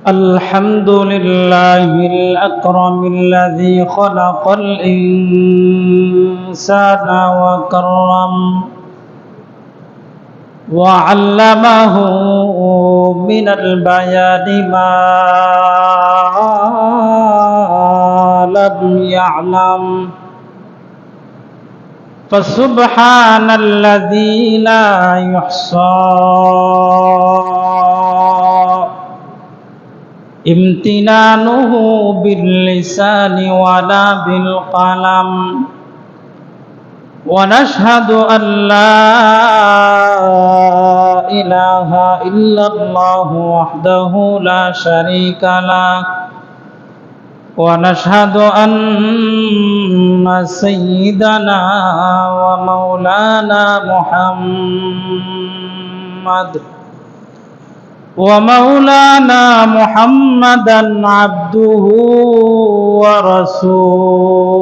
الحمد لله الأكرم الذي خلق الإنسان وكرم وعلمه من البيان ما لم يعلم فسبحان الذي لا يحصى امتنانه باللسان ولا بالقلم ونشهد أن لا إله إلا الله وحده لا شريك له ونشهد أن سيدنا ومولانا محمدا عبده ورسوله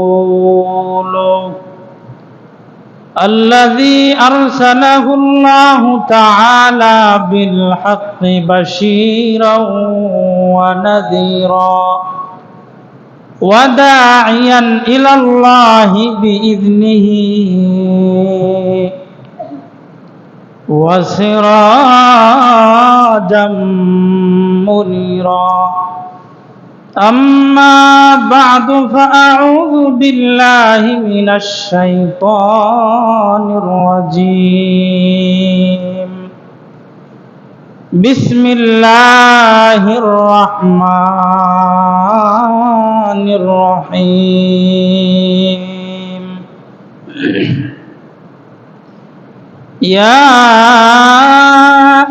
الذي أرسله الله تعالى بالحق بشيرا ونذيرا وداعيا إلى الله بإذنه وسراجا منيرا أما بعد فأعوذ بالله من الشيطان الرجيم بسم الله الرحمن الرحيم يا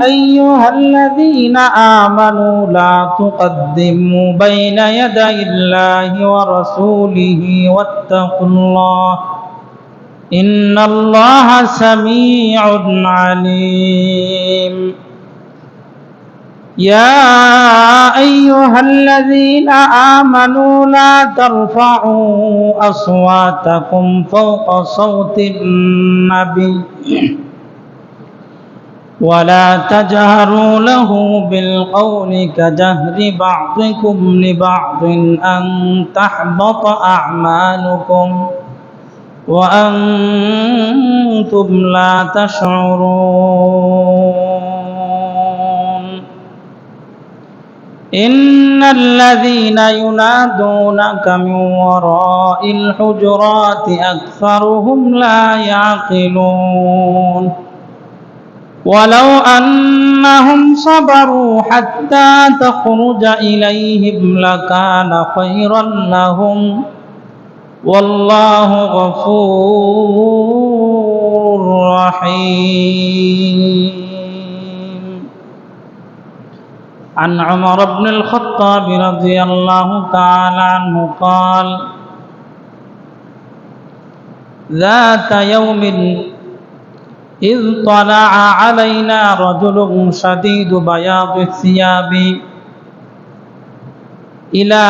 أيها الذين آمنوا لا تقدموا بين يدي الله ورسوله واتقوا الله إن الله سميع عليم يا أيها الذين آمنوا لا ترفعوا أصواتكم فوق صوت النبي ولا تجهروا له بالقول كجهر بعضكم لبعض أن تحبط أعمالكم وأنتم لا تشعرون إن الذين ينادونك من وراء الحجرات أكثرهم لا يعقلون ولو أنهم صبروا حتى تخرج إليهم لكان خيرا لهم والله غفور رحيم عن عمر بن الخطاب رضي الله تعالى عنه قال ذات يوم إذ طلع علينا رجل شديد بياض الثياب إلى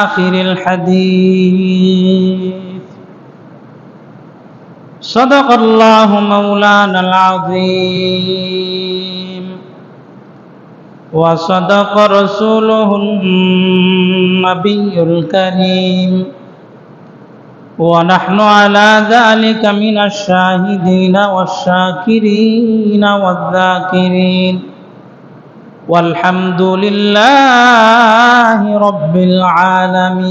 آخر الحديث صدق الله مولانا العظيم وصدق رسوله النبي الكريم ونحن على ذلك من الشاهدين والشاكرين والذاكرين والحمد لله رب العالمين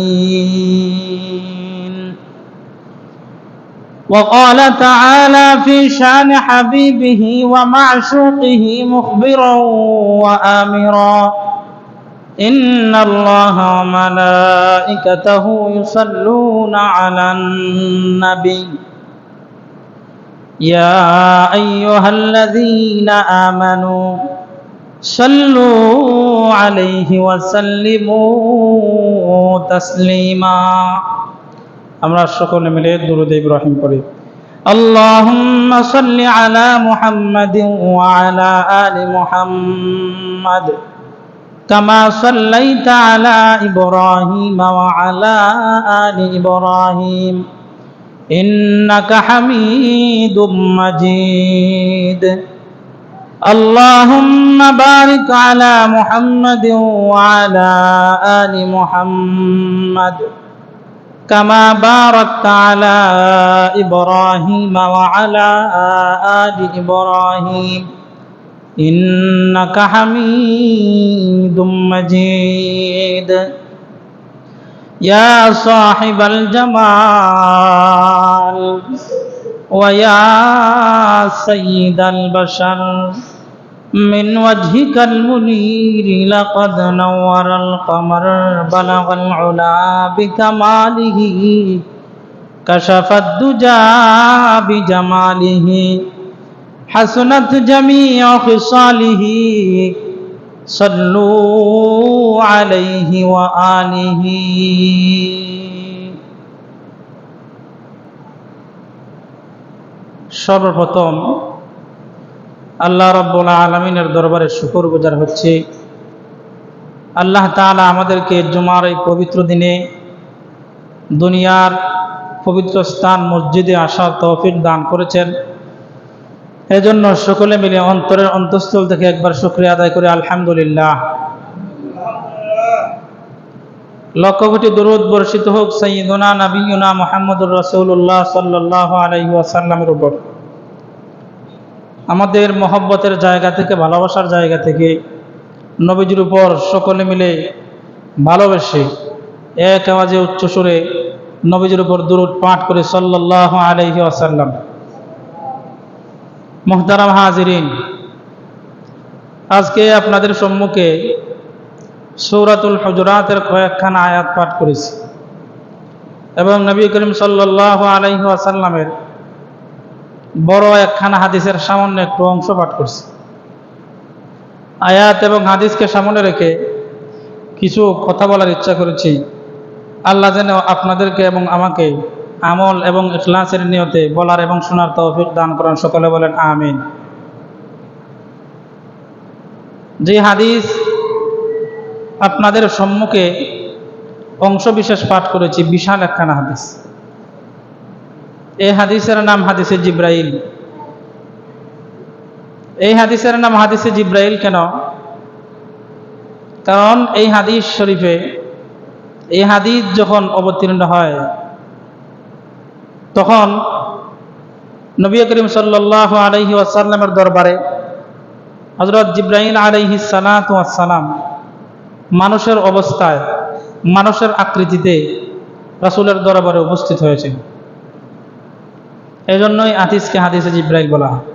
وقال تعالى في شان حبيبه ومعشوقه مخبرا وآمرا إن الله وملائكته يصلون على النبي يا أيها الذين آمنوا صلوا عليه وسلموا تسليما আমরা সকলে মিলে দুরূদ ইব্রাহিম পড়ি اللهم صل على محمد وعلى آل محمد كما صليت على إبراهيم وعلى آل إبراهيم إنك حميد مجيد اللهم بارك على محمد وعلى آل محمد كما باركت على إبراهيم وعلى آل إبراهيم إنك حميد مجيد يا صاحب الجمال ويا سيد البشر من وجهك المنير لقد نور القمر بلغ العلا بكماله كشف الدجى بجماله حسنت جميع خصاله صلوا عليه وآله সর্বপ্রথম আল্লাহ রাব্বুল আলামিনের দরবারে শুকরগুজার হচ্ছে আল্লাহ তাআলা আমাদেরকে জুমার এই পবিত্র দিনে দুনিয়ার পবিত্র স্থান মসজিদে আসার তৌফিক দান করেছেন। এজন্য সকলে মিলে অন্তরের অন্তঃস্থল থেকে একবার শুকরিয়া আদায় করে আলহামদুলিল্লাহ। লক্ষ কোটি দরুদ বর্ষিত হোক সাইয়্যিদুনা নবিয়্যুনা মুহাম্মদুর রাসূলুল্লাহ সাল্লাল্লাহু আলাইহি ওয়াসাল্লামের উপর। আমাদের মহব্বতের জায়গা থেকে, ভালোবাসার জায়গা থেকে নবীজির উপর সকলে মিলে ভালোবেসে এক আওয়াজে উচ্চ সুরে নবীজির উপর দুরূদ পাঠ করে সাল্লাল্লাহু আলাইহি ওয়াসাল্লাম। মুহতারাম হাজিরিন, আজকে আপনাদের সম্মুখে সূরাতুল হুজুরাতের কয়েকখানা আয়াত পাঠ করেছি এবং নবী করিম সাল্লাল্লাহু আলাইহি ওয়াসাল্লামের বড় একখানা হাদিসের সামান্য একটু অংশ পাঠ করছি। আয়াত এবং হাদিসকে সামনে রেখে কিছু কথা বলার ইচ্ছা করেছি। আল্লাহ যেন আপনাদেরকে এবং আমাকে আমল এবং ইখলাসের নিয়তে বলার এবং শোনার তৌফিক দান করেন। সকলে বলেন আমিন। যে হাদিস আপনাদের সম্মুখে অংশ বিশেষ পাঠ করেছি, বিশাল একখানা হাদিস। এই হাদিসের নাম হাদিসে জিব্রাইল। এই হাদিসের নাম হাদিসে জিব্রাইল কেন? কারণ এই হাদিস শরীফে এই হাদিস যখন অবতীর্ণ হয় তখন নবী করিম সাল্লাল্লাহু আলাইহি ওয়াসাল্লামের দরবারে হযরত জিব্রাইল আলাইহিস সালাতু ওয়াস সালাম মানুষের অবস্থায়, মানুষের আকৃতিতে রাসূলের দরবারে উপস্থিত হয়েছেন। এজন্যই হাদিসকে হাদিসে জিব্রাইল বলা হয়।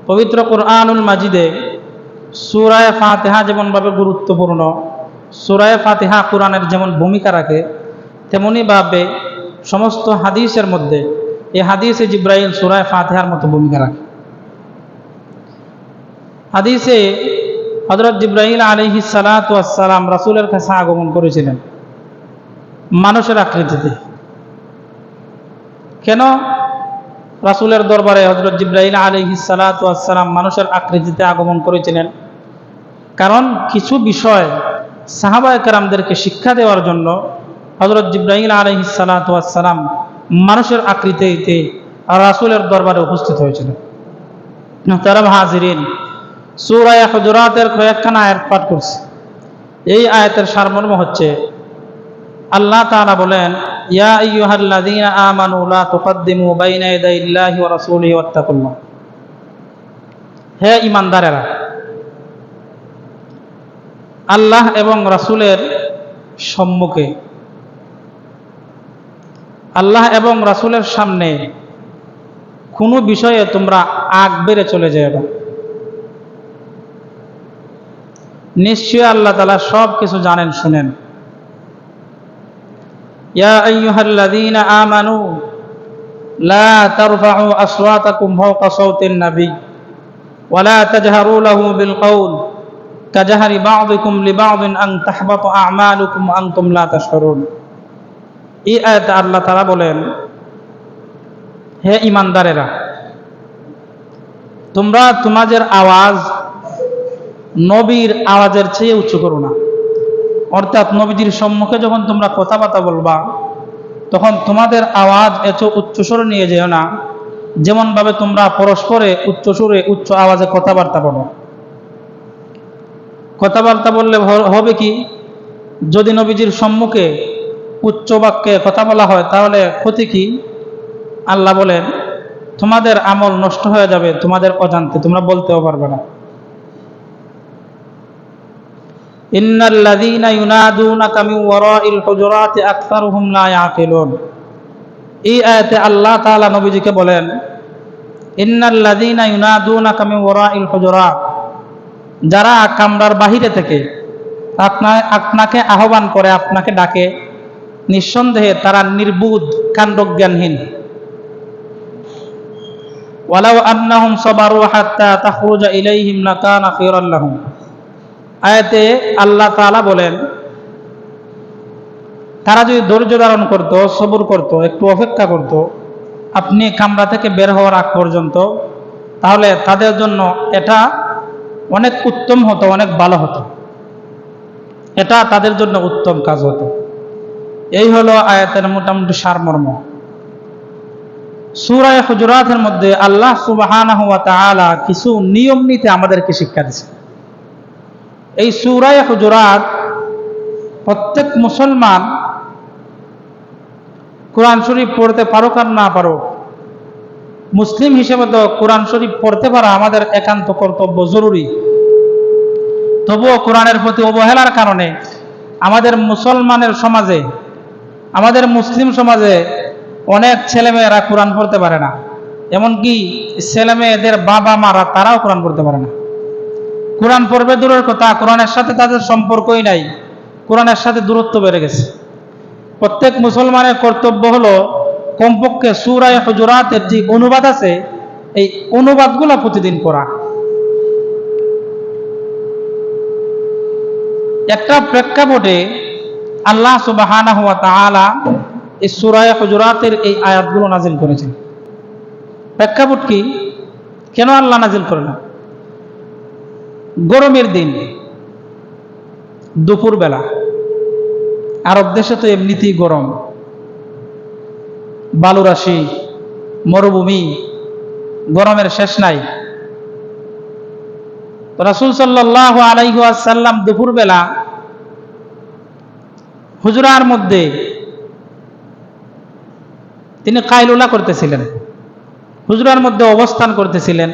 পবিত্র কুরআনুল মাজিদে সূরা ফাতিহা যেমনভাবে গুরুত্বপূর্ণ, সূরা ফাতিহা কোরআনের যেমন ভূমিকা রাখে, তেমনি ভাবে সমস্ত হাদিসের মধ্যে এই হাদিসে জিব্রাইল সূরা ফাতিহার মতো ভূমিকা রাখে। হাদিসে হযরত জিব্রাইল আলাইহিস সালাতু ওয়াস সালাম রাসূলের কাছে আগমন করেছিলেন মানুষের আকৃতিতে। কেন রাসূলের দরবারে হযরত জিব্রাইল আলাইহিস সালাতু ওয়াস সালাম মানুষের আকৃতিতে আগমন করেছিলেন? কারণ কিছু বিষয় সাহাবায়ে কেরামদেরকে শিক্ষা দেওয়ার জন্য হযরত জিব্রাইল আলাইহিস সালাতু ওয়াস সালাম মানুষের আকৃতিতে রাসূলের দরবারে উপস্থিত হয়েছিলেন। মুহতারাম হাজিরিন, সূরা হুজুরাতের কয়েকখানা আয়াত পাঠ করছি। এই আয়াতের সারমর্ম হচ্ছে আল্লাহ তাআলা বলেন, ইয়া আইয়ুহাল্লাযীনা আমানু লা তুকদ্দিমু বাইনা ইয়াদাইল্লাহি ওয়া রাসূলিহি ওয়াত্তাকুল্লাহ। হে ঈমানদারেরা, আল্লাহ এবং রাসূলের সম্মুখে, আল্লাহ এবং রাসূলের সামনে কোনো বিষয়ে তোমরা আগ বেড়ে চলে যাবে। নিশ্চয়ই আল্লাহ তাআলা সব কিছু জানেন, শুনেন। ইয়া আইয়ুহাল্লাযীনা আমানু লা তারফাউ আসওয়াতাকুম ফাওকা সাওতিন নবী ওয়া লা তাজহারু লাহু বিল কওল কাজহারি বা'দিকুম লিবা'দিন আন তাহবাতা আ'মালুকুম ওয়া আনতুম লা তাশউরুন। এই আয়াতে আল্লাহ তাআলা বলেন, হে ঈমানদারেরা, তোমরা তোমাদের আওয়াজ নবীর আওয়াজের চেয়ে উঁচু করো না। অর্থাৎ নবীজির সম্মুখে যখন তোমরা কথাবার্তা বলবা তখন তোমাদের আওয়াজ এত উচ্চস্বরে নিয়ে যেও না যেমনভাবে তোমরা পরস্পরে উচ্চ সুরে উচ্চ আওয়াজে কথাবার্তা বলো। কথাবার্তা বললে হবে কি, যদি নবীজির সম্মুখে উচ্চ বাক্যে কথা বলা হয় তাহলে ক্ষতি কি? আল্লাহ বলেন তোমাদের আমল নষ্ট হয়ে যাবে তোমাদের অজান্তে, তোমরা বলতেও পারবে না। ইন্নাল্লাযীনা ইউনাদুনাকা মিন ওয়ারাইল হুজুরাতি আকসারুহুম লা ইয়াকিলুন। এই আয়াতে আল্লাহ তাআলা নবীজিকে বলেন ইন্নাল্লাযীনা ইউনাদুনাকা মিন ওয়ারাইল হুজুরাত, যারা কামরার বাহিরে থেকে আপনাকে আহ্বান করে, আপনাকে ডাকে, নিঃসন্দেহে তারা নির্বুধ কাণ্ডজ্ঞানহীন। ওয়ালাউ আন্নাহুম সাবারু হাত্তা তাখরুজা ইলাইহিম লাকানা খায়রাল লাহুম। আয়াতে আল্লাহ তাআলা বলেন তারা যদি ধৈর্য ধারণ করত, সবর করত, একটু অপেক্ষা করত আপনি কামরা থেকে বের হওয়ার আগ পর্যন্ত, তাহলে তাদের জন্য এটা অনেক উত্তম হতো, অনেক ভালো হতো, এটা তাদের জন্য উত্তম কাজ হতো। এই হলো আয়াতের মোটামুটি সারমর্ম। সূরা হুজুরাতের মধ্যে আল্লাহ সুবহানাহু ওয়া তাআলা কিছু নিয়ম নীতি আমাদেরকে শিক্ষা দিয়েছে। এই সূরা হুজুরাত প্রত্যেক মুসলমান কোরআন শরীফ পড়তে পারুক আর না পারুক, মুসলিম হিসেবে তো কোরআন শরীফ পড়তে পারা আমাদের একান্ত কর্তব্য, জরুরি। তবুও কোরআনের প্রতি অবহেলার কারণে আমাদের মুসলমানের সমাজে, আমাদের মুসলিম সমাজে অনেক ছেলেমেয়েরা কোরআন পড়তে পারে না। এমনকি ছেলেমেয়েদের বাবা মারা তারাও কোরআন পড়তে পারে না। কোরআন পড়বে দূরের কথা, কোরআনের সাথে তাদের সম্পর্কই নাই, কোরআনের সাথে দূরত্ব বেড়ে গেছে। প্রত্যেক মুসলমানের কর্তব্য হলো কমপক্ষে সূরা হুজুরাতের যে অনুবাদ আছে এই অনুবাদগুলো প্রতিদিন পড়া। একটা প্রেক্ষাপটে আল্লাহ সুবহানাহু ওয়া তাআলা এই সূরা হুজুরাতের এই আয়াতগুলো নাজিল করেছেন। প্রেক্ষাপট কি, কেন আল্লাহ নাজিল করলেন? গরমের দিন দুপুরবেলা, আরব দেশে তো এমনিতেই গরম, বালুরাশি, মরুভূমি, গরমের শেষ নাই। রাসূল সাল্লাল্লাহু আলাইহি ওয়াসাল্লাম দুপুরবেলা হুজরার মধ্যে তিনি কাইলুলা করতেছিলেন, হুজরার মধ্যে অবস্থান করতেছিলেন।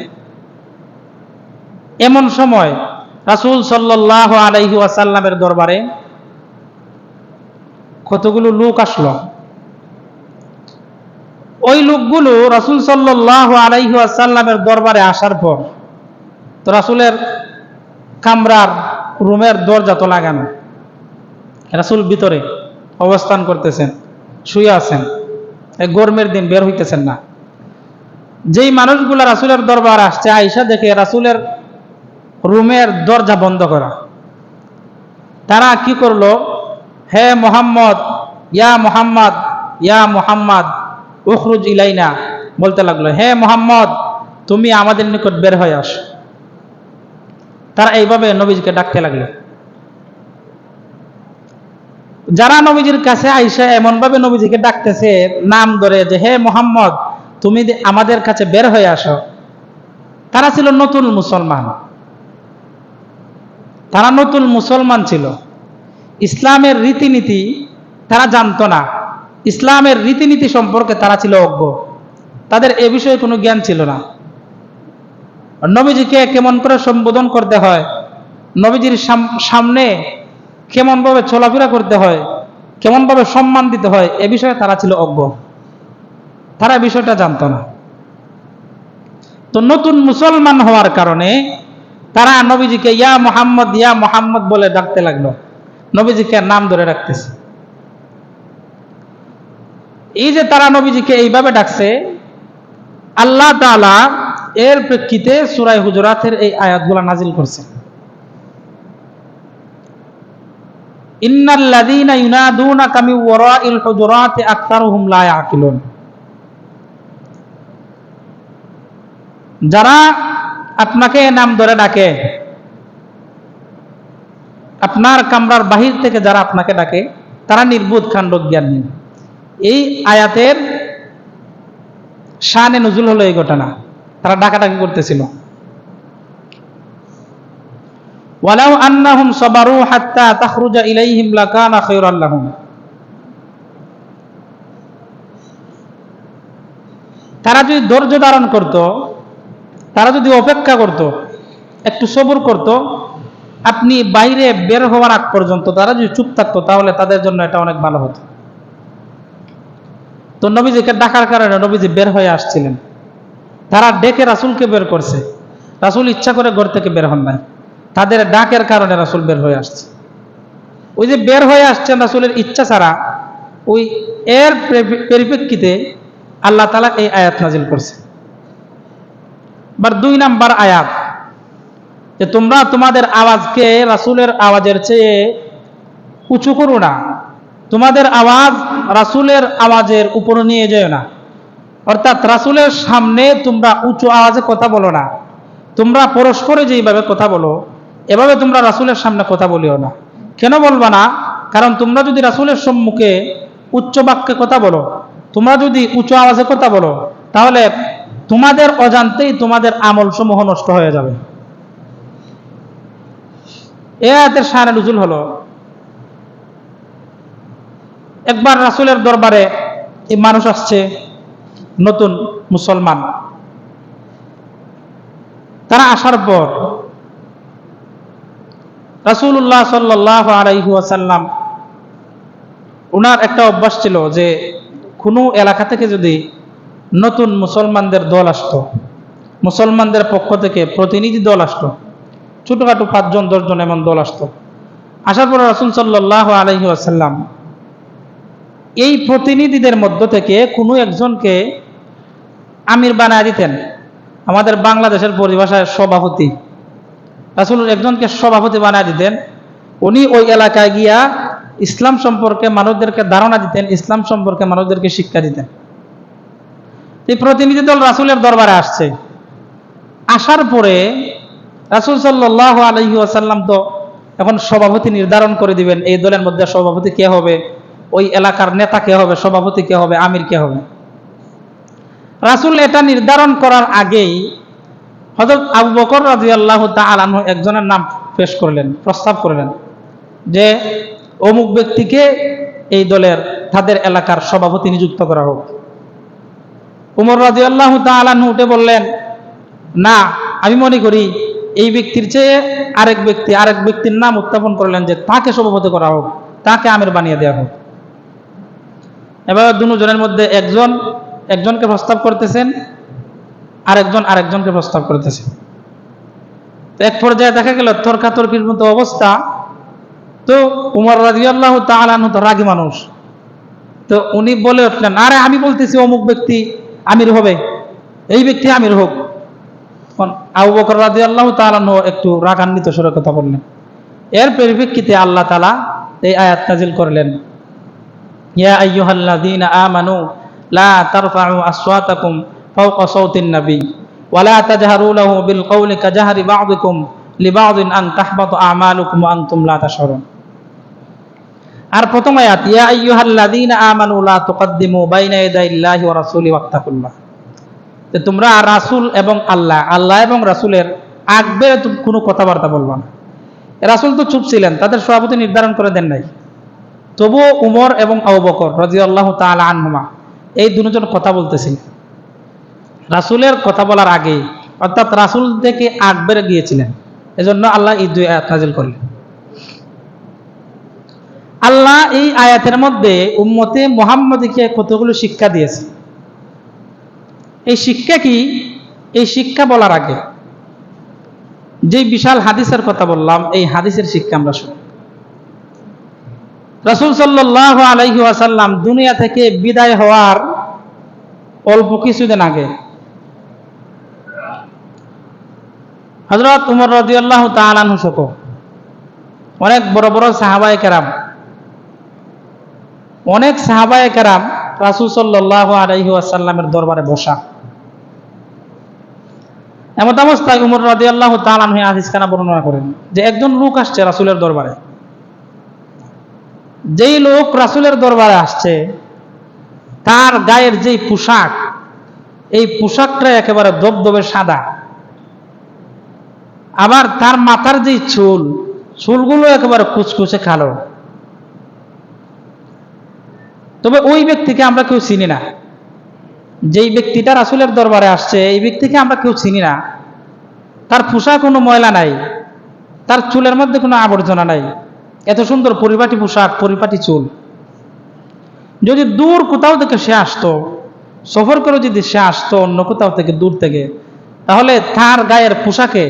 এমন সময় রাসূল সাল্লাল্লাহু আলাইহি ওয়াসাল্লামের দরবারে কতগুলো লোক আসলো। ওই লোকগুলো রাসূল সাল্লাল্লাহু আলাইহি ওয়াসাল্লামের দরবারে আসার পর তো রাসূলের কামরার রুমের দরজা তো লাগানো, রাসূল ভিতরে অবস্থান করতেছেন, শুয়ে আছেন, এই গরমের দিন বের হইতেছেন না। যেই মানুষগুলা রাসূলের দরবারে আসছে আয়েশা দেখে রাসূলের রুমের দরজা বন্ধ করা, তারা কি করলো, হে মুহাম্মদ, ইয়া মুহাম্মদ, ইয়া মুহাম্মদ উখরুজ ইলাইনা বলতে লাগলো, হে মুহাম্মদ তুমি আমাদের নিকট বের হয়ে আসো। তারা এইভাবে নবীজিকে ডাকতে লাগলো। যারা নবীজির কাছে আইসা এমন ভাবে নবীজিকে ডাকতেছে নাম ধরে যে হে মুহাম্মদ তুমি আমাদের কাছে বের হয়ে আসো, তারা ছিল নতুন মুসলমান, তারা নতুন মুসলমান ছিল। ইসলামের রীতিনীতি তারা জানতো না, ইসলামের রীতিনীতি সম্পর্কে তারা ছিল অজ্ঞ, তাদের এ বিষয়ে কোনো জ্ঞান ছিল না। নবীজিকে কেমন করে সম্বোধন করতে হয়, নবীজির সামনে কেমন ভাবে চলাফেরা করতে হয়, কেমন ভাবে সম্মান দিতে হয়, এ বিষয়ে তারা ছিল অজ্ঞ, তারা বিষয়টা জানতো না। তো নতুন মুসলমান হওয়ার কারণে তারা নবীজিকে ইয়া মুহাম্মদ বলে ডাকতে লাগলো, নবীজিকে নাম ধরে রাখতেছে। এই যে তারা নবীজিকে এইভাবে ডাকছে, আল্লাহ তাআলা এর প্রেক্ষিতে সূরা হুজুরাতের এই আয়াতগুলো নাজিল করছেন। ইন্নাল্লাযীনা ইউনাদুনাকা মিন ওয়ারাইল হুজুরাতি আকসারুহুম লা ইয়াকিলুন। যারা আপনাকে নাম ধরে ডাকে, আপনার কামরার বাহির থেকে যারা আপনাকে ডাকে তারা নির্বোধ কাণ্ডজ্ঞানহীন। এই আয়াতের শানে নুজুল হলো এই ঘটনা। তারা ডাকাডাকি করতেছিল। ওয়ালাউ আন্নাহুম সাবারু হাত্তা তাখরুজা ইলাইহিম লাকানা খায়রাল লাহুম। তারা যদি ধৈর্য ধারণ করত, তারা যদি অপেক্ষা করত, একটু সবর করত, আপনি বাইরে বের হওয়ার আগ পর্যন্ত তারা যদি চুপ থাকতো, তাহলে তাদের জন্য এটা অনেক ভালো হতো। তো নবীজিকে ডাকার কারণে নবীজি বের হয়ে আসছিলেন। তারা ডেকে রাসূলকে বের করছে, রাসূল ইচ্ছা করে ঘর থেকে বের হন নাই, তাদের ডাকের কারণে রাসূল বের হয়ে আসছে। ওই যে বের হয়ে আসছেন রাসূলের ইচ্ছা ছাড়া, ওই এর পরিপ্রেক্ষিতে আল্লাহ তাআলা এই আয়াত নাজিল করছে। এবার 2 নাম্বার আয়াত, যে তোমরা তোমাদের আওয়াজকে রাসূলের আওয়াজের চেয়ে উঁচু করো না, তোমাদের আওয়াজ রাসূলের আওয়াজের উপরে নিয়ে যেও না। অর্থাৎ রাসূলের সামনে তোমরা উঁচু আওয়াজে কথা বলো না, তোমরা পরস্পরে যেইভাবে কথা বলো এভাবে তোমরা রাসূলের সামনে কথা বলিও না। কেন বলবা না? কারণ তোমরা যদি রাসূলের সম্মুখে উচ্চ বাক্যে কথা বলো, তোমরা যদি উঁচু আওয়াজে কথা বলো, তাহলে তোমাদের অজান্তেই তোমাদের আমল সমূহ নষ্ট হয়ে যাবে। এই আয়াতের শানে নুজুল হলো, একবার রাসূলের দরবারে এই মানুষ আসছে, নতুন মুসলমান। তারা আসার পর রাসূলুল্লাহ সাল্লাল্লাহু আলাইহি ওয়াসাল্লাম, ওনার একটা অভ্যাস ছিল যে কোনো এলাকা থেকে যদি নতুন মুসলমানদের দল আসতো, মুসলমানদের পক্ষ থেকে প্রতিনিধি দল আসতো, ছোটখাটো 5 জন 10 জন এমন দল আসতো, আসার পর রাসূল সাল্লাল্লাহু আলাইহি ওয়াসাল্লাম এই প্রতিনিধিদের মধ্য থেকে কোনো একজনকে আমির বানায় দিতেন। আমাদের বাংলাদেশের পরিভাষায় সভাপতি, রাসূল একজনকে সভাপতি বানায় দিতেন। উনি ওই এলাকায় গিয়া ইসলাম সম্পর্কে মানুষদেরকে ধারণা দিতেন, ইসলাম সম্পর্কে মানুষদেরকে শিক্ষা দিতেন। এই প্রতিনিধি দল রাসূলের দরবারে আসছে। আসার পরে রাসূল সাল্লাল্লাহু আলাইহি ওয়াসাল্লাম তো এখন সভাপতি নির্ধারণ করে দিবেন, এই দলের মধ্যে সভাপতি কে হবে, ওই এলাকার নেতা কে হবে, সভাপতি কে হবে, আমির কে হবে। রাসূল এটা নির্ধারণ করার আগেই হযরত আবু বকর রাদিয়াল্লাহু তাআলা আনহু একজনের নাম পেশ করলেন, প্রস্তাব করলেন যে অমুক ব্যক্তিকে এই দলের, তাদের এলাকার সভাপতি নিযুক্ত করা হোক। উমর রাদিয়াল্লাহু তাআলা আনহু উঠে বললেন, না, আমি মনে করি এই ব্যক্তির চেয়ে আরেক ব্যক্তির নাম উত্থাপন করলেন যে তাকে সভাপতি করা হোক, তাকে আমির বানিয়ে দেওয়া হোক। এবার দুজনের মধ্যে একজনকে প্রস্তাব করতেছেন, আরেকজনকে প্রস্তাব করতেছেন। এক পর্যায়ে দেখা গেল তর্কাতর্কির মতো অবস্থা। তো উমর রাদিয়াল্লাহু তাআলা আনহু তো রাগী মানুষ, তো উনি বলে উঠলেন, আরে আমি বলতেছি অমুক ব্যক্তি আমির হবে, এই ব্যক্তি আমির হোক। আবু বকর রাদিয়াল্লাহু তাআলা আনহু একটু রাগান্বিত সুরে কথা বললেন। এর পরিপ্রেক্ষিতে আল্লাহ তাআলা এই আয়াত নাযিল করলেন, ইয়া আইয়ুহাল্লাযীনা আমানু লা তারফা'উ আসওয়াতাকুম ফাওকা সাওতিন নবী ওয়া লা তাজহারু লাহু বিল কওলি কাজাহরি বা'দিকুম লিবা'দিন আন তাহবাতা আমালুকুম ওয়া আনতুম লা তাশউরুন। আর প্রথম আয়াত, ইয়া আইয়ুহাল্লাযীনা আমানু লা তুকদ্দিমু বাইনা ইয়াদাইল্লাহি ওয়া রাসূলিহি ওয়াত্তাকুল্লাহ। যে তোমরা রাসূল এবং আল্লাহ এবং রাসূলের আগে কোনো কথাবার্তা বলবা না। রাসূল তো চুপ ছিলেন, তাদের সভাপতি নির্ধারণ করে দেন নাই। তবুও উমর এবং আবু বকর রাদিয়াল্লাহু তাআলা আনহুমা এই দুজন কথা বলতেছিলেন রাসূলের কথা বলার আগে, অর্থাৎ রাসূল থেকে আগ বেড়ে গিয়েছিলেন। এজন্য আল্লাহ এই 2 আয়াত নাযিল করলেন। আল্লাহ এই আয়াতের মধ্যে উম্মতে মুহাম্মাদীকে কতগুলো শিক্ষা দিয়েছে। এই শিক্ষা কি? এই শিক্ষা বলার আগে যে বিশাল হাদিসের কথা বললাম, এই হাদিসের শিক্ষা আমরা শুনি। রাসূল সাল্লাল্লাহু আলাইহি ওয়াসাল্লাম দুনিয়া থেকে বিদায় হওয়ার অল্প কিছুদিন আগে হযরত উমর রাদিয়াল্লাহু তাআলা আনহু সহ অনেক বড় বড় সাহাবায়ে কেরাম রাসূল সাল্লাল্লাহু আলাইহি ওয়াসাল্লামের দরবারে বসা। এমন অবস্থায় উমর রাদিয়াল্লাহু তাআলা আনহু হাদিসখানা বর্ণনা করেন যে একজন লোক আসছে রাসূলের দরবারে। যেই লোক রাসূলের দরবারে আসছে, তার গায়ের যেই পোশাক, এই পোশাকটা একেবারে দবদবে সাদা, আবার তার মাথার যে চুলগুলো একেবারে কুচকুচে কালো। তবে ওই ব্যক্তিকে আমরা কেউ চিনি না, যেই ব্যক্তিটা রাসূলের দরবারে আসছে এই ব্যক্তিকে আমরা কেউ চিনি না। তার পোশাক কোনো ময়লা নাই, তার চুলের মধ্যে কোনো আবর্জনা নাই, এত সুন্দর পরিপাটি পোশাক, পরিপাটি চুল। যদি দূর কোথাও থেকে সে আসতো, সফর করে যদি সে আসতো অন্য কোথাও থেকে, দূর থেকে, তাহলে তার গায়ের পোশাকে,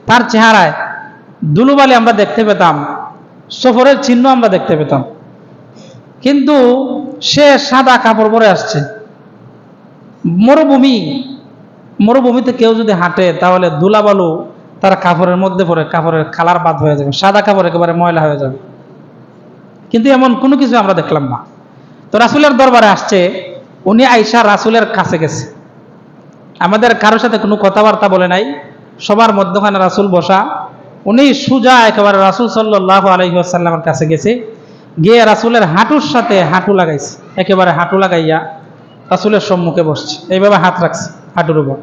তার চেহারায় ধুলোবালি আমরা দেখতে পেতাম, সফরের চিহ্ন আমরা দেখতে পেতাম। কিন্তু সে সাদা কাপড় পরে আসছে। মরুভূমিতে কেউ যদি হাঁটে তাহলে ধুলাবালু তার কাপড়ের মধ্যে পড়ে, কাপড়ের কালার বাদ হয়ে যাবে, সাদা কাপড় একেবারে ময়লা হয়ে যাবে। কিন্তু এমন কোনো কিছু আমরা দেখলাম না। তো রাসূলের দরবারে আসছে, উনি আয়েশা রাসূলের কাছে গেছে, আমাদের কারোর সাথে কোনো কথাবার্তা বলে নাই, সবার মধ্যখানে রাসূল বসা। উনি সুজা একেবারে রাসূল সাল্লাল্লাহু আলাইহি ওয়াসাল্লামের কাছে গেছে, গিয়ে রাসূলের হাঁটুর সাথে হাঁটু লাগাইছে, একেবারে হাঁটু লাগাইয়া রাসূলের সম্মুখে বসছে, এইভাবে হাত রাখছে হাঁটুর উপর,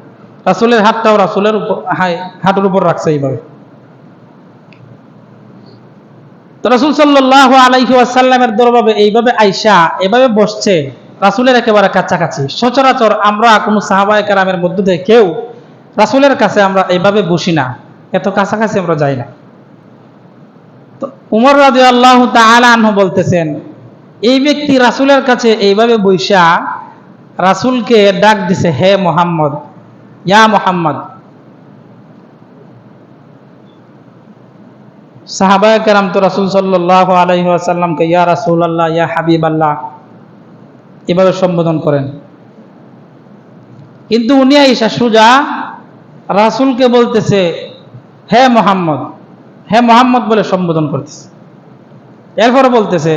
রাসূলের হাতটাও রাসূলের উপর, হাঁটুর উপর রাখছে এইভাবে। তো রাসূল সাল্লাল্লাহু আলাইহি ওয়াসাল্লামের দরবারে এইভাবে আয়েশা এভাবে বসছে, রাসূলের একেবারে কাছাকাছি। সচরাচর আমরা কোনো সাহাবায়ে কেরামের মধ্যে থেকে কেউ রাসূলের কাছে আমরা এইভাবে বসি না, এত কাছাকাছি আমরা যাই না। তো উমর রাদিয়াল্লাহু তাআলা আনহু বলতেছেন, এই ব্যক্তি রাসূলের কাছে এইভাবে বইসা রাসূলকে ডাক দিছে, হে মুহাম্মদ, ইয়া মুহাম্মদ। সাহাবায়ে কেরাম তো রাসূল সাল্লাল্লাহু আলাইহি ওয়াসাল্লামকে ইয়া রাসূলুল্লাহ, ইয়া হাবিবাল্লাহ এভাবে সম্বোধন করেন। কিন্তু উনি আয়েশা সুজা রাসূলকে বলতেছে হে মুহাম্মদ, হে মুহাম্মদ বলে সম্বোধন করতেছে। এরপর বলতেছে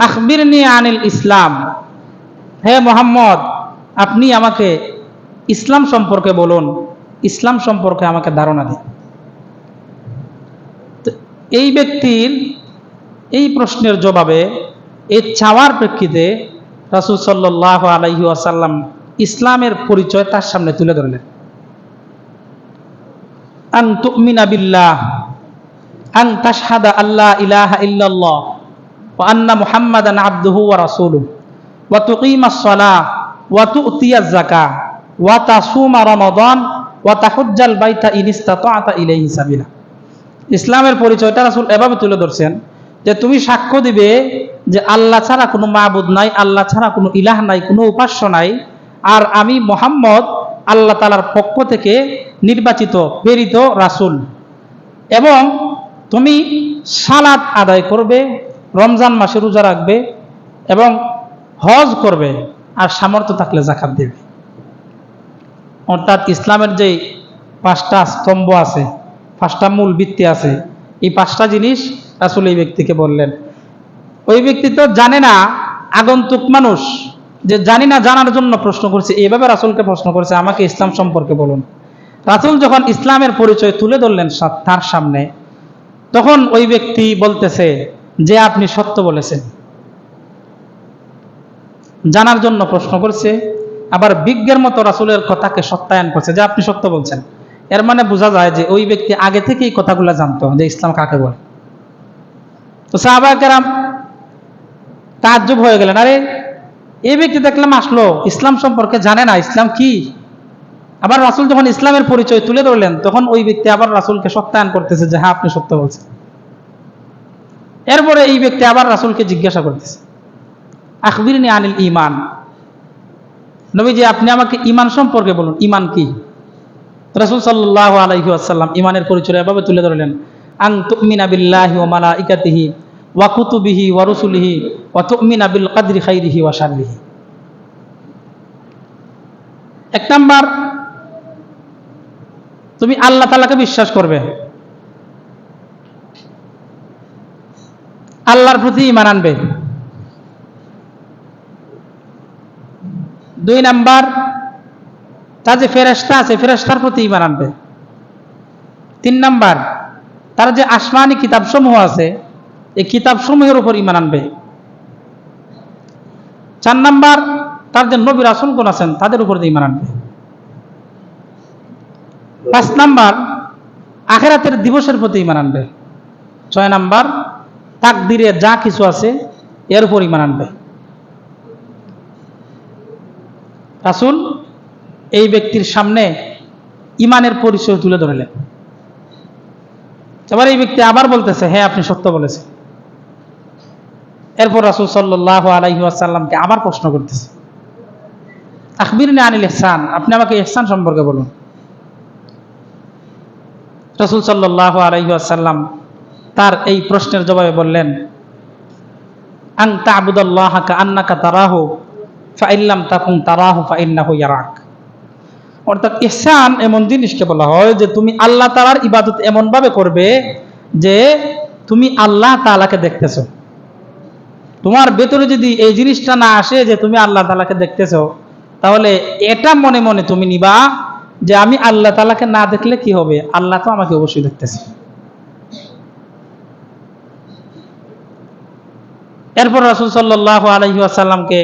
আখবিরনি আনিল ইসলাম, হে মুহাম্মদ আপনি আমাকে ইসলাম সম্পর্কে বলুন, ইসলাম সম্পর্কে আমাকে ধারণা দিন। এই ব্যক্তির এই প্রশ্নের জবাবে, এই চাওয়ার প্রেক্ষিতে রাসূল সাল্লাল্লাহু আলাইহি ওয়াসাল্লাম ইসলামের পরিচয় তার সামনে তুলে ধরলেন। আন তুমিনা বিল্লাহ, আন তাশহাদা আল্লা ইলাহা ইল্লাল্লাহ ওয়া আন্না মুহাম্মাদান আবদুহু ওয়া রাসূলুহু ওয়া তুকিমাস সালাহ ওয়া তুতিয়াজ যাকাহ ওয়া তাসুমা রমাদান ওয়া তাহুজ্জাল বাইতা ইন ইসতাতা'তা ইলাইহি সাবিলা। ইসলামের পরিচয়টা রাসূল এভাবে তুলে ধরছেন যে তুমি সাক্ষ্য দিবে যে আল্লাহ ছাড়া কোনো মাবুদ নাই, আল্লাহ ছাড়া কোনো ইলাহ নাই, কোনো উপাস্য নাই, আর আমি মুহাম্মদ আল্লাহ তাআলার পক্ষ থেকে নির্বাচিত প্রেরিত রাসূল। এবং তুমি সালাত আদায় করবে, রমজান মাসে রোজা রাখবে এবং হজ করবে, আর সামর্থ্য থাকলে যাকাত দেবে। অর্থাৎ ইসলামের যে 5টা স্তম্ভ আছে, 5টা মূল ভিত্তি আছে, এই 5টা জিনিস রাসূল এই ব্যক্তিকে বললেন। ওই ব্যক্তি তো জানে না, আগন্তুক মানুষ, যে জানি না জানার জন্য প্রশ্ন করছে, এইভাবে রাসূলকে প্রশ্ন করেছে আমাকে ইসলাম সম্পর্কে বলুন। রাসূল যখন ইসলামের পরিচয় তুলে ধরলেন তার সামনে, তখন ওই ব্যক্তি বলতেছে যে আপনি সত্য বলেছেন। জানার জন্য প্রশ্ন করছে, আবার বিজ্ঞের মতো রাসূলের কথাকে সত্যায়ন করছে যে আপনি সত্য বলছেন। এর মানে বোঝা যায় যে ওই ব্যক্তি আগে থেকেই কথাগুলো জানতো যে ইসলাম কাকে বলে। তো সাহাবায়ে কেরাম তাজ্জুব হয়ে গেলেন, আরে এই ব্যক্তি দেখলাম আসলো ইসলাম সম্পর্কে জানে না, ইসলাম কি। আবার রাসূল যখন ইসলামের পরিচয় তুলে ধরলেন তখন ওই ব্যক্তি আবার রাসূলকে সত্যায়ন করতেছে যে হ্যাঁ আপনি সত্য বলছেন। এরপরে এই ব্যক্তি আবার রাসূলকে জিজ্ঞাসা করতেছে আখবিরনি আনিল ঈমান, নবীজি আপনি আমাকে ঈমান সম্পর্কে বলুন, ঈমান কি। রাসূল সাল্লাল্লাহু আলাইহি ওয়াসাল্লাম ঈমানের পরিচয় এভাবে তুলে ধরলেন, আন তুমিনা বিল্লাহি ওয়া মালাইকাতিহি ওয়া কুতুবিহি ওয়া রুসুলিহি ওয়া তুমিনা বিল কদরি খাইরিহি ওয়া শাররিহি। এক নাম্বার, তুমি আল্লাহ তাআলাকে বিশ্বাস করবে, আল্লাহর প্রতি ঈমান আনবে। 2 নাম্বার, তার যে ফেরেশতা আছে ফেরেশতার প্রতি ঈমান আনবে। 3 নাম্বার, তার যে আসমানি কিতাবসমূহ আছে এই কিতাবসমূহের উপর ঈমান আনবে। 4 নাম্বার, তার যে নবী রাসূল কোন আছেন তাদের উপর দিয়ে ঈমান আনবে। 5 নাম্বার আখিরাতের দিবসের প্রতি ঈমান আনবে। 6 নাম্বার তাকদীরে যা কিছু আছে এর উপর ঈমান আনবে। রাসূল এই ব্যক্তির সামনে ঈমানের পরিচয় তুলে ধরলেন। এবার এই ব্যক্তি আবার বলতেছে, হ্যাঁ আপনি সত্য বলেছেন। এরপর রাসূল সাল্লাল্লাহু আলাইহি ওয়াসাল্লামকে আবার প্রশ্ন করতেছে, আখবিরনি আনিল ইহসান, আপনি আমাকে ইহসান সম্পর্কে বলুন। রাসূল সাল্লাল্লাহু আলাইহি ওয়াসাল্লাম তার এই প্রশ্নের জবাবে বললেন, আন তা'বুদাল্লাহা কাআন্নাকা তারাহু ফাইন লাম তাকুন তারাহু ফাইন্নাহু ইয়ারাক। অর্থাৎ ইহসান এমন জিনিসকে বলা হয় যে তুমি আল্লাহ তাআলার ইবাদত এমন ভাবে করবে যে তুমি আল্লাহ তাআলাকে দেখতেছো। তোমার ভেতরে যদি এই জিনিসটা না আসে যে তুমি আল্লাহ তাআলাকে দেখতেছো, তাহলে এটা মনে মনে তুমি নিবা যে আমি আল্লাহ তাআলাকে না দেখলে কি হবে, আল্লাহ তো আমাকে অবশ্যই দেখতেছে। এরপর রাসূল সাল্লাল্লাহু আলাইহি ওয়াসাল্লামকে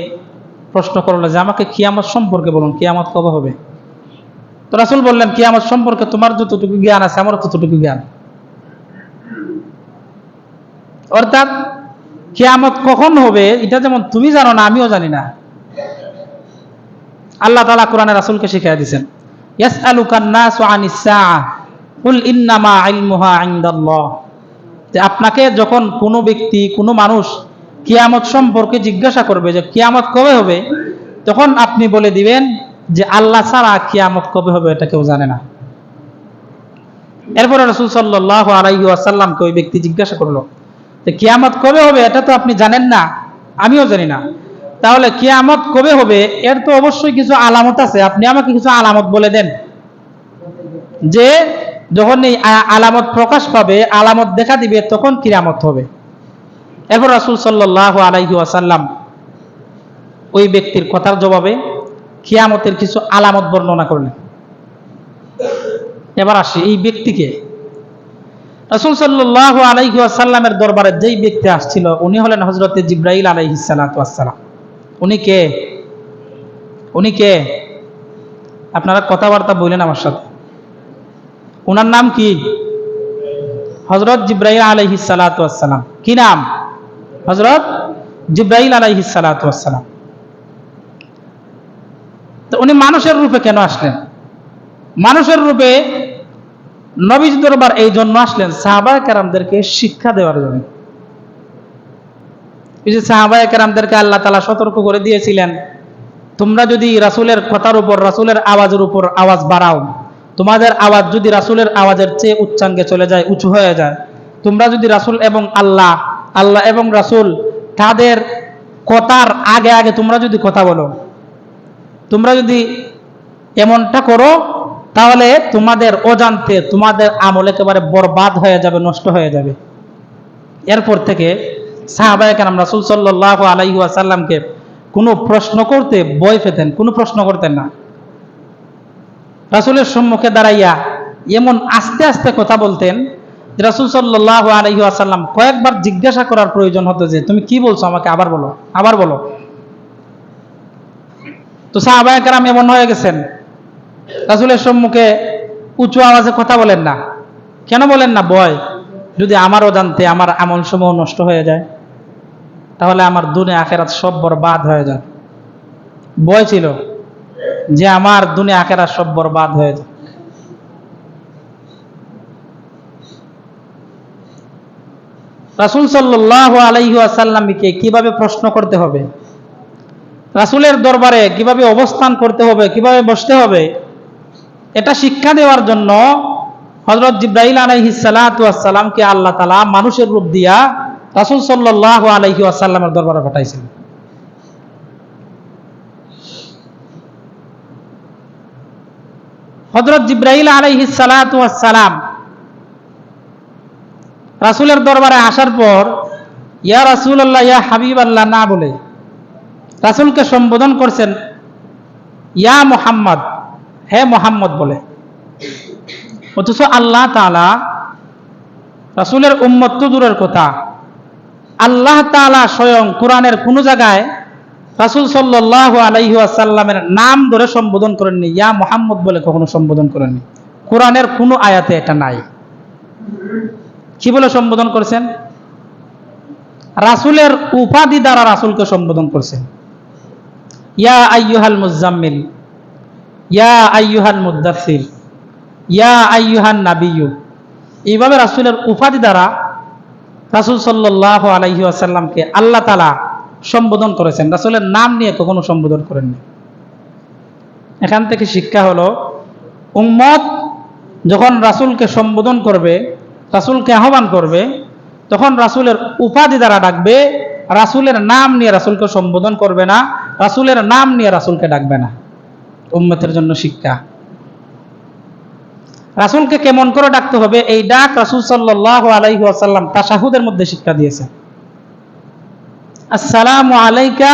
প্রশ্ন করলো যে আমাকে কিয়ামত সম্পর্কে বলুন, কিয়ামত কবে হবে। তো রাসূল বললেন, কিয়ামত সম্পর্কে তোমার যতটুকু জ্ঞান আছে আমার ততটুকু জ্ঞান। অর্থাৎ কিয়ামত কখন হবে এটা যেমন তুমি জানো না, আমিও জানি না। আল্লাহ তাআলা কোরআনে রাসূলকে শিখিয়ে দিয়েছেন, ইয়াসআলুকান নাসু আনিস সাআহ কুল ইন্নামা ইলমুহা ইনদাল্লাহ। যে আপনাকে যখন কোনো ব্যক্তি, কোনো মানুষ কিয়ামত সম্পর্কে জিজ্ঞাসা করবে যে কিয়ামত কবে হবে, তখন আপনি বলে দিবেন যে আল্লাহ ছাড়া কিয়ামত কবে হবে এটা কেউ জানে না। এরপরে রাসূল সাল্লাল্লাহু আলাইহি ওয়াসাল্লামকে ওই ব্যক্তি জিজ্ঞাসা করলো যে কিয়ামত কবে হবে এটা তো আপনি জানেন না, আমিও জানি না, তাহলে কিয়ামত কবে হবে এর তো অবশ্যই কিছু আলামত আছে, আপনি আমাকে কিছু আলামত বলে দেন যে যখন এই আলামত প্রকাশ পাবে, আলামত দেখা দিবে, তখন কিয়ামত হবে। এরপর রাসূল সাল্লাল্লাহু আলাইহি ওয়াসাল্লাম ওই ব্যক্তির কথার জবাবে কিয়ামতের কিছু আলামত বর্ণনা করলেন। এবার আসি এই ব্যক্তিকে। রাসূল সাল্লাল্লাহু আলাইহি ওয়াসাল্লামের দরবারে যেই ব্যক্তি আসছিল উনি হলেন হযরত জিবরাইল আলাইহিস সালাতু ওয়াস সালাম। উনি কে? আপনারা কথাবার্তা বলেন আমার সাথে। ওনার নাম কি? হযরত জিবরাইল আলাইহিস সালাতু ওয়াস সালাম। কি নাম? হযরত জিবরাইল আলাইহিস সালাতু ওয়াস সালাম। তো উনি মানুষের রূপে কেন আসলেন? মানুষের রূপে নবীর দরবার এই জন্য আসলেন সাহাবায়ে কেরামদেরকে শিক্ষা দেওয়ার জন্য। এই যে সাহাবায়ে কেরামদেরকে আল্লাহ তাআলা সতর্ক করে দিয়েছিলেন, তোমরা যদি রাসূলের কথার উপর, রাসূলের আওয়াজের উপর আওয়াজ বাড়াও, তোমাদের আওয়াজ যদি রাসূলের আওয়াজের চেয়ে উচ্চাঙ্গে চলে যায়, উঁচু হয়ে যায়, তোমরা যদি রাসূল এবং আল্লাহ, আল্লাহ এবং রাসূল তাদের কথার আগে আগে তোমরা যদি কথা বলো, তোমরা যদি এমনটা করো, তাহলে তোমাদের অজান্তে তোমাদের আমল একেবারে বরবাদ হয়ে যাবে, নষ্ট হয়ে যাবে। এরপর থেকে সাহাবায়ে কেরাম রাসূল সাল্লাল্লাহু আলাইহি ওয়াসাল্লামকে কোনো প্রশ্ন করতে ভয় পেতেন, কোনো প্রশ্ন করতেন না। রাসূলের সম্মুখে দাঁড়াইয়া এমন আস্তে আস্তে কথা বলতেন রাসূল সাল্লাল্লাহু আলাইহি ওয়াসাল্লাম কয়েকবার জিজ্ঞাসা করার প্রয়োজন হতো যে তুমি কি বলছো, আমাকে আবার বলো, আবার বলো। তো সাহাবায়ে কেরাম এমন হয়ে গেছেন, রাসূলের সম্মুখে উঁচু আওয়াজে কথা বলেন না। কেন বলেন না? ভয়, যদি আমারও জানতে আমার আমল সমূহ নষ্ট হয়ে যায়, তাহলে আমার দুনিয়া আখিরাত সব বরবাদ হয়ে যায়। ভয় ছিল যে আমার দুনিয়া আখিরাত সব বরবাদ হয়ে যায়। রাসূল সাল্লাল্লাহু আলাইহি ওয়াসাল্লামকে কিভাবে প্রশ্ন করতে হবে, রাসূলের দরবারে কিভাবে অবস্থান করতে হবে, কিভাবে বসতে হবে, এটা শিক্ষা দেওয়ার জন্য হযরত জিবরাইল আলাইহিস সালাতু ওয়াস সালামকে আল্লাহ তাআলা মানুষের রূপ দিয়া রাসূল সাল্লাল্লাহু আলাইহি ওয়াসাল্লামের দরবারে পাঠাইছিলেন। হযরত জিবরাইল আলাইহিস সালাতু ওয়াস সালাম রাসূলের দরবারে আসার পর ইয়া রাসূলুল্লাহ, ইয়া হাবিবাল্লাহ না বলে রাসূলকে সম্বোধন করছেন ইয়া মুহাম্মদ, হে মুহাম্মদ বলে। অথচ আল্লাহ তাআলা রাসূলের উম্মত তো দূরের কথা, আল্লাহ তাআলা স্বয়ং কোরআনের কোন জায়গায় রাসূল সাল্লাল্লাহু আলাইহি ওয়াসাল্লামের নাম ধরে সম্বোধন করেননি, ইয়া মুহাম্মদ বলে কখনো সম্বোধন করেননি। কোরআনের কোনো আয়াতে এটা নাই। কি বলে সম্বোধন করেছেন? রাসূলের উপাধি দ্বারা রাসূলকে সম্বোধন করেছেন। ইয়া আইয়ুহাল মুজাম্মিল, ইয়া আইয়ুহাল মুদ্দাসসির, ইয়া আইয়ুহান নাবিয়্যু। এইভাবে রাসূলের উপাধি দ্বারা রাসূল সাল্লাল্লাহু আলাইহি ওয়াসাল্লামকে আল্লাহ তাআলা সম্বোধন করেছেন, রাসূলের নাম নিয়ে কখনো সম্বোধন করেননি। এখান থেকে শিক্ষা হলো, উম্মত যখন রাসূলকে সম্বোধন করবে, রাসূলকে আহ্বান করবে, তখন রাসূলের উপাধি দ্বারা ডাকবে, রাসূলের নাম নিয়ে রাসূলকে সম্বোধন করবে না, রাসূলের নাম নিয়ে রাসূলকে ডাকবে না। উম্মতের জন্য শিক্ষা। রাসূলকে কেমন করে ডাকতে হবে, এই ডাক রাসূল সাল্লাল্লাহু আলাইহি ওয়াসাল্লাম তাশাহুদের মধ্যে শিক্ষা দিয়েছেন। আসসালামু আলাইকা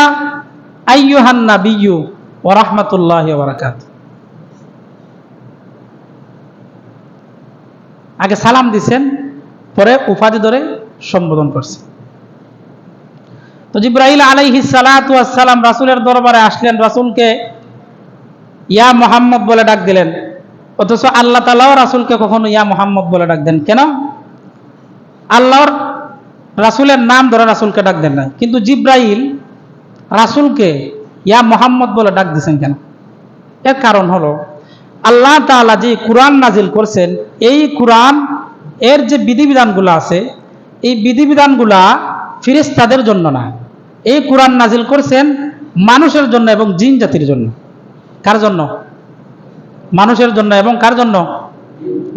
আইয়ুহান নাবিয়্যু ওয়া রাহমাতুল্লাহি ওয়া বারাকাতুহু। আগে সালাম দিছেন, পরে উপাধি ধরে সম্বোধন করছেন। তো জিবরাইল আলাইহিস সালাতু ওয়াস সালাম রাসূলের দরবারে আসলেন, রাসূলকে ইয়া মুহাম্মদ বলে ডাক দিলেন। অথচ আল্লাহ তাআলাও রাসূলকে কখনো ইয়া মুহাম্মদ বলে ডাক দেন কেন? আল্লাহর রাসূলের নাম ধরে রাসূলকে ডাক দেন না, কিন্তু জিবরাইল রাসূলকে ইয়া মুহাম্মদ বলে ডাক দিয়েছেন কেন? এর কারণ হলো, আল্লাহ তাআলা যে কুরআন নাজিল করছেন, এই কুরআন এর যে বিধিবিধানগুলো আছে, এই বিধিবিধানগুলা ফেরেশতাদের জন্য না। এই কুরআন নাজিল করছেন মানুষের জন্য এবং জিন জাতির জন্য। কার জন্য? মানুষের জন্য এবং কার জন্য?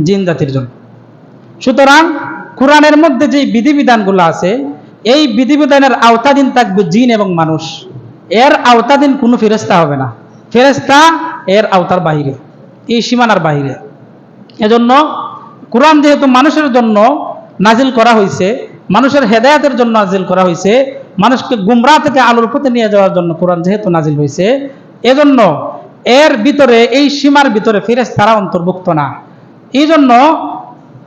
জিন জাতির জন্য। সুতরাং কুরআনের মধ্যে যে বিধিবিধানগুলো আছে, এই বিধিবিধানের আওতাধীন থাকবে জিন এবং মানুষ। এর আওতাধীন কোনো ফেরেশতা হবে না। ফেরেশতা এর আওতার বাইরে, এই সীমানার বাইরে। এজন্য কুরআন যেহেতু মানুষের জন্য নাজিল করা হয়েছে, মানুষের হেদায়েতের জন্য নাজিল করা হয়েছে, মানুষকে গুমরাহ থেকে আলোর পথে নিয়ে যাওয়ার জন্য কুরআন যেহেতু নাজিল হয়েছে, এজন্য এর ভিতরে, এই সীমার ভিতরে ফেরেশতারা অন্তর্ভুক্ত না। এই জন্য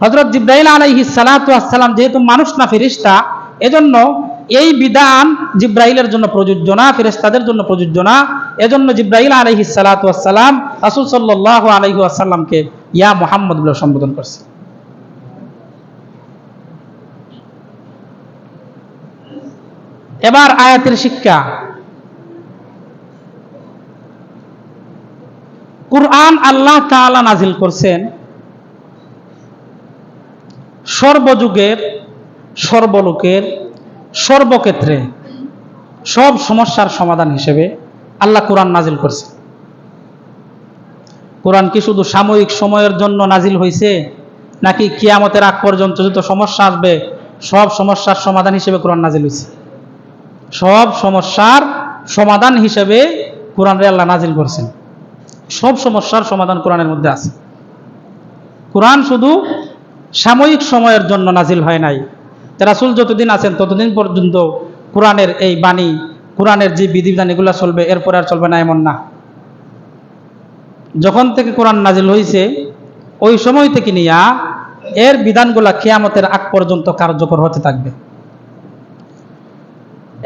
হযরত জিবরাইল আলাইহিস সালাতু ওয়াস সালাম যেহেতু মানুষ না ফেরেশতা, এজন্য এই বিধান জিবরাইলের জন্য প্রযোজ্য না, ফেরেশতাদের জন্য প্রযোজ্য না। এজন্য জিবরাইল আলাইহিস সালাতু ওয়াস সালাম রাসূল সাল্লাল্লাহু আলাইহি ওয়াসাল্লামকে ইয়া মুহাম্মদ বলে সম্বোধন করছে। এবার আয়াতের শিক্ষা। কুরআন আল্লাহ তাআলা নাজিল করছেন সর্বযুগের, সর্বলোকের, সর্বক্ষেত্রে সব সমস্যার সমাধান হিসেবে আল্লাহ কুরআন নাজিল করছে। কুরআন কি শুধু সাময়িক সময়ের জন্য নাজিল হয়েছে, নাকি কিয়ামতের আগ পর্যন্ত যত সমস্যা আসবে সব সমস্যার সমাধান হিসেবে কুরআন নাজিল হয়েছে? সব সমস্যার সমাধান হিসেবে কুরআনে আল্লাহ নাজিল করছেন। সব সমস্যার সমাধান কোরআনের মধ্যে আছে। কোরআন শুধু সাময়িক সময়ের জন্য নাজিল হয় নাই। রাসূল যতদিন আছেন ততদিন পর্যন্ত কোরআনের এই বাণী, কোরআনের যে বিধিবিধান এগুলো চলবে, এরপরে আর চলবে না এমন না। যখন থেকে কোরআন নাজিল হয়েছে ওই সময় থেকে নিয়ে এর বিধানগুলা কিয়ামতের আগ পর্যন্ত কার্যকর হতে থাকবে।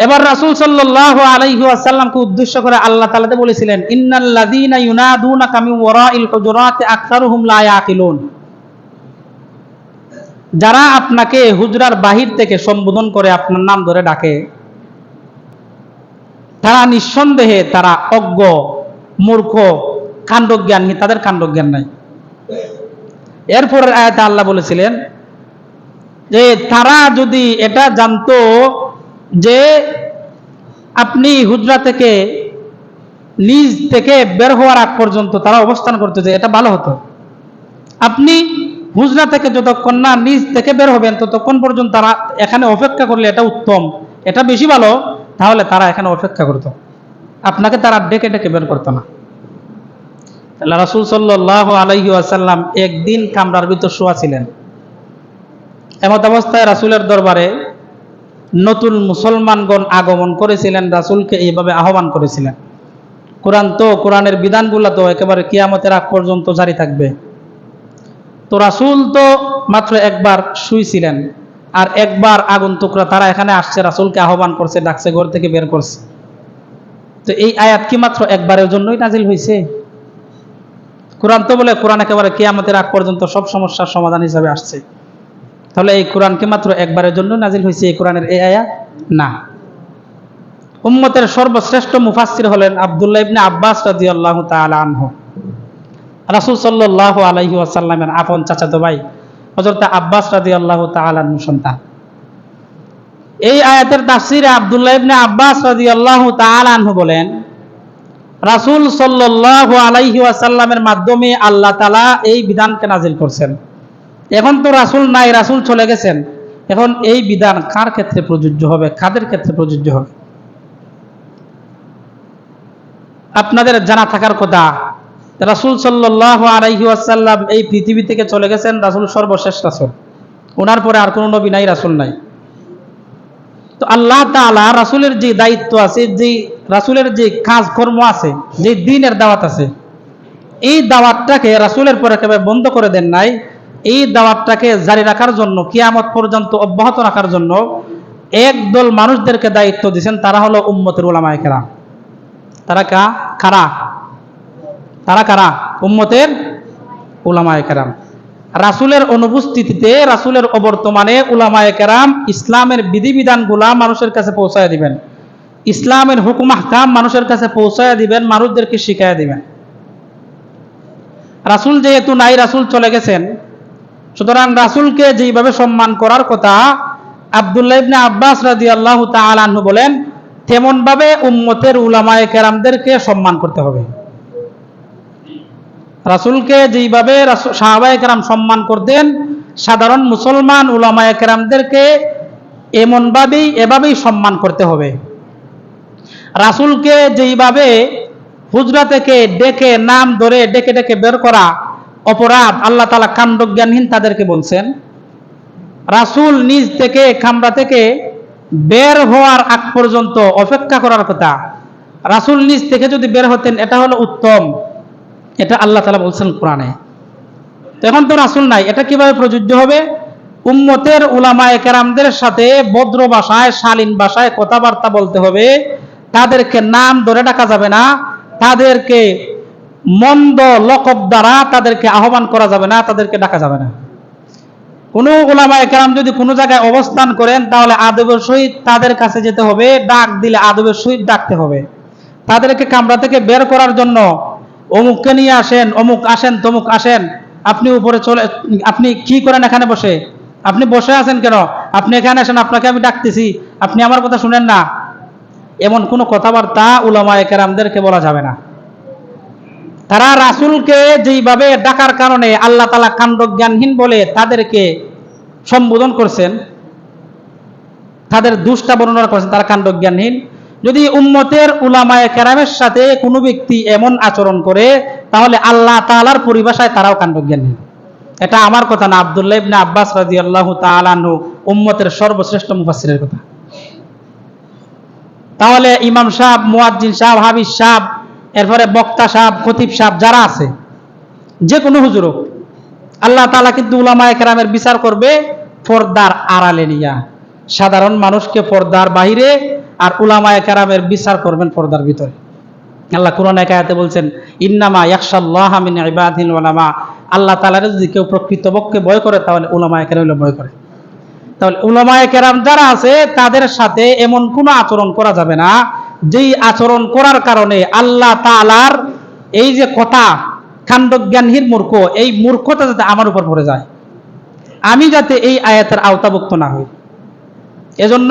এবার রাসূল সাল্লাল্লাহু আলাইহি ওয়াসাল্লামকে উদ্দেশ্য করে আল্লাহ তাআলা বলেছিলেন, ইন্নাল্লাযীনা ইউনাদুনাকা মিন ওয়ারাইল হুজুরাতি আকসারুহুম লা ইয়াকিলুন। যারা আপনাকে হুজরার বাহির থেকে সম্বোধন করে, আপনার নাম ধরে ডাকে, তারা নিঃসন্দেহে তারা অজ্ঞ, মূর্খ, কাণ্ডজ্ঞানী, তাদের কাণ্ডজ্ঞান নাই। এরপরের আয়াতে আল্লাহ বলেছিলেন যে তারা যদি এটা জানতো যে আপনি হুজরা থেকে নিজ থেকে বের হওয়ার আগ পর্যন্ত তারা অবস্থান করতে, যে এটা ভালো হতো। আপনি হুজরা থেকে যতক্ষণ না নিজ থেকে বের হবেন ততক্ষণ পর্যন্ত তারা এখানে অপেক্ষা করলে এটা উত্তম, এটা বেশি ভালো। তাহলে তারা এখানে অপেক্ষা করত, আপনাকে তারা ডেকে ডেকে বের করতো না। রাসূল সাল্লাল্লাহু আলাইহি ওয়াসাল্লাম একদিন কামরার ভিতর শোয়া ছিলেন। এমত অবস্থায় রাসূলের দরবারে নতুন মুসলমানগণ আগমন করেছিলেন, রাসূলকে এইভাবে আহ্বান করেছিলেন। কোরআন তো, কোরআনের বিধানগুলো তো একেবারে কিয়ামতের আগ পর্যন্ত জারি থাকবে। তো রাসূল তো মাত্র একবার শুয়েছিলেন, আর একবার আগন্তুকরা তারা এখানে আসছে, রাসূলকে আহ্বান করছে, ডাকছে, ঘর থেকে বের করছে। তো এই আয়াত কি মাত্র একবারের জন্যই নাজিল হয়েছে? কোরআন তো বলে কোরআন একেবারে কিয়ামতের আগ পর্যন্ত সব সমস্যার সমাধান হিসাবে আসছে। তাহলে এই কোরআন কি মাত্র একবারের জন্য নাজিল হয়েছে এই কোরআনের এই আয়াত? না। উম্মতের সর্বশ্রেষ্ঠ মুফাসসির হলেন আব্দুল্লাহ ইবনে আব্বাস রাদিয়াল্লাহু তাআলা আনহু। রাসূল সাল্লাল্লাহু আলাইহি ওয়াসাল্লামের আপন চাচাতো ভাই হযরত আব্বাস রাদিয়াল্লাহু তাআলা আনহু সন্তান। এই আয়াতের তাফসীরে আব্দুল্লাহ ইবনে আব্বাস রাদিয়াল্লাহু তাআলা আনহু বলেন, রাসূল সাল্লাল্লাহু আলাইহি ওয়াসাল্লামের মাধ্যমে আল্লাহ তাআলা এই বিধানকে নাজিল করছেন। এখন তো রাসূল নাই, রাসূল চলে গেছেন। এখন এই বিধান কার ক্ষেত্রে প্রযোজ্য হবে, কাদের ক্ষেত্রে প্রযোজ্য হবে? আপনাদের জানা থাকার কথা, রাসূল সাল্লাল্লাহু আলাইহি ওয়াসাল্লাম এই পৃথিবী থেকে চলে গেছেন, রাসূল সর্বশেষ রাসূল। ওনার পরে আর কোনো নবী নাই, রাসূল নাই। তো আল্লাহ তাআলা রাসূলের যে দায়িত্ব আছে, যে রাসূলের যে কাজকর্ম আছে, যে দ্বীনের দাওয়াত আছে, এই দাওয়াতটাকে রাসূলের পরে একেবারে বন্ধ করে দেন নাই। এই দাওয়াতটাকে জারি রাখার জন্য, কিয়ামত পর্যন্ত অব্যাহত রাখার জন্য একদল মানুষদেরকে দায়িত্ব দিয়েছেন, তারা হলো উম্মতের উলামায়ে কেরাম। তারা কারা? তারা কারা? উম্মতের উলামায়ে কেরাম। রাসূলের অনুপস্থিতিতে, রাসূলের অবর্তমানে উলামায়ে কেরাম ইসলামের বিধিবিধানগুলা মানুষের কাছে পৌঁছায় দিবেন, ইসলামের হুকুম আহকাম মানুষের কাছে পৌঁছায় দিবেন, মানুষদেরকে শিখায় দিবেন। রাসূল যেহেতু নাই, রাসূল চলে গেছেন, সুতরাং রাসূলকে যেইভাবে সম্মান করার কথা আব্দুল্লাহ ইবনে আব্বাস রাদিয়াল্লাহু তাআলা আনহু বলেন, তেমন ভাবে উম্মতের উলামায়ে কেরামদেরকে সম্মান করতে হবে। রাসূলকে যেইভাবে সাহাবায়ে কেরাম সম্মান করতেন, সাধারণ মুসলমান উলামায়ে কেরামদেরকে এভাবেই সম্মান করতে হবে। রাসূলকে যেইভাবে হুজরা থেকে ডেকে নাম ধরে ডেকে ডেকে বের করা অপরাধ, আল্লাহ তাআলা কাণ্ডজ্ঞানহীন তাদেরকে বলছেন। রাসূল নিজ থেকে কামরা থেকে বের হওয়ার আগ পর্যন্ত অপেক্ষা করার কথা। রাসূল নিজ থেকে যদি বের হতেন, এটা হলো উত্তম। এটা আল্লাহ তাআলা বলছেন কোরআনে। তো এখন তো রাসূল নাই, এটা কিভাবে প্রযোজ্য হবে? উম্মতের উলামায়ে কেরামদের সাথে ভদ্র ভাষায়, শালীন ভাষায় কথাবার্তা বলতে হবে। তাদেরকে নাম ধরে ডাকা যাবে না, তাদেরকে মন্দ লকব দ্বারা তাদেরকে আহ্বান করা যাবে না, তাদেরকে ডাকা যাবে না। কোনো উলামায়ে কেরাম যদি কোনো জায়গায় অবস্থান করেন, তাহলে আদবের সহিত তাদের কাছে যেতে হবে, ডাক দিলে আদবের সহিত ডাকতে হবে। তাদেরকে কামরা থেকে বের করার জন্য অমুককে নিয়ে আসেন, অমুক আসেন, তমুক আসেন, আপনি উপরে চলে, আপনি কি করেন এখানে বসে, আপনি বসে আছেন কেন, আপনি এখানে আসেন, আপনাকে আমি ডাকতেছি, আপনি আমার কথা শুনেন না, এমন কোনো কথাবার্তা উলামায়ে কেরামদেরকে বলা যাবে না। তারা রাসূলকে যেইভাবে ডাকার কারণে আল্লাহ তাআলা কাণ্ডজ্ঞানহীন বলে তাদেরকে সম্বোধন করছেন, তাদের দুষ্টা বর্ণনা করেছেন, তারা কাণ্ডজ্ঞানহীন। যদি উম্মতের উলামায়ে কেরামের সাথে কোনো ব্যক্তি এমন আচরণ করে, তাহলে আল্লাহ তাআলার পরিভাষায় তারাও কাণ্ডজ্ঞানহীন। এটা আমার কথা না, আব্দুল্লাহ ইবনে আব্বাস রাদিয়াল্লাহু তাআলা আনহু উম্মতের সর্বশ্রেষ্ঠ মুফাসসিরের কথা। তাহলে ইমাম সাহেব, মুয়াজ্জিন সাহেব, হাফিজ সাহেব, এরপরে বক্তা সাহেব, খতিব সাহেব যারা আছে, যে কোনো হুজুর, আল্লাহ তাআলা কিন্তু উলামায়ে কেরামের বিচার করবে পর্দার আড়ালে নিয়া। সাধারণ মানুষকে পর্দার বাহিরে, আর উলামায়ে কেরামের বিচার করবেন পর্দার ভিতরে। আল্লাহ কোরআন এক আয়াতে বলছেন, ইন্নামা ইয়াখশাল্লাহা মিন ইবাদিল উলামা। আল্লাহ তাআলার যদি কেউ প্রকৃতপক্ষে ভয় করে, তাহলে উলামায়ে কেরাম ভয় করে। তাহলে উলামায়ে কেরাম যারা আছে, তাদের সাথে এমন কোনো আচরণ করা যাবে না, যেই আচরণ করার কারণে আল্লাহ তাআলার এই যে কথা, কাণ্ডজ্ঞানহীন মূর্খ, এই মূর্খতা যাতে আমার উপর পড়ে যায়, আমি যাতে এই আয়াতের আওতাভুক্ত না হই। এজন্য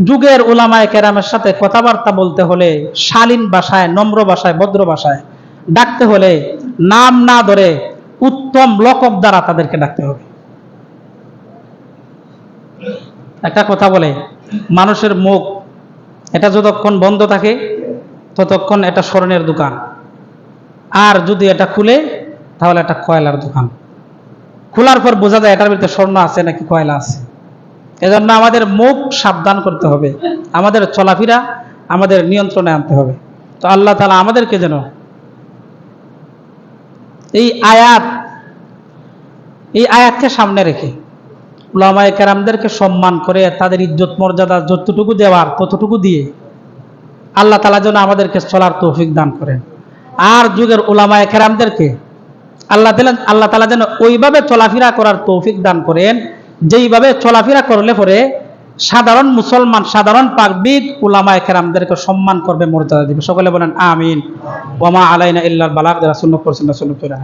যুগের উলামায়ে কেরামের সাথে কথাবার্তা বলতে হলে শালীন ভাষায়, নম্র ভাষায়, ভদ্র ভাষায় ডাকতে হলে নাম না ধরে উত্তম লকব দ্বারা তাদেরকে ডাকতে হবে। একটা কথা বলে, মানুষের মুখ এটা যতক্ষণ বন্ধ থাকে ততক্ষণ এটা স্বর্ণের দোকান, আর যদি এটা খুলে তাহলে এটা কয়লার দোকান। খোলার পর বোঝা যায় এটার ভিতরে স্বর্ণ আছে নাকি কয়লা আছে। এজন্য আমাদের মুখ সাবধান করতে হবে, আমাদের চলাফেরা আমাদের নিয়ন্ত্রণে আনতে হবে। তো আল্লাহ তাআলা আমাদেরকে যেন এই আয়াতকে সামনে রেখে উলামায়ে কেরামদেরকে সম্মান করে, তাদের ইজ্জত মর্যাদা যতটুকু দেওয়ার ততটুকু দিয়ে আল্লাহ তাআলা যেন আমাদেরকে চলার তৌফিক দান করেন। আর যুগের উলামায়ে কেরামদেরকে আল্লাহ তাআলা যেন ওইভাবে চলাফেরা করার তৌফিক দান করেন, যেইভাবে চলাফেরা করলে পরে সাধারণ মুসলমান, সাধারণ পাবলিক উলামায়ে কেরামদেরকে সম্মান করবে, মর্যাদা দিবে। সকলে বলেন আমিন। ওয়া মা আলাইনা ইল্লাল বালাগ। যারা সুন্নাত পড়ছেন না সুন্নাত পড়ে।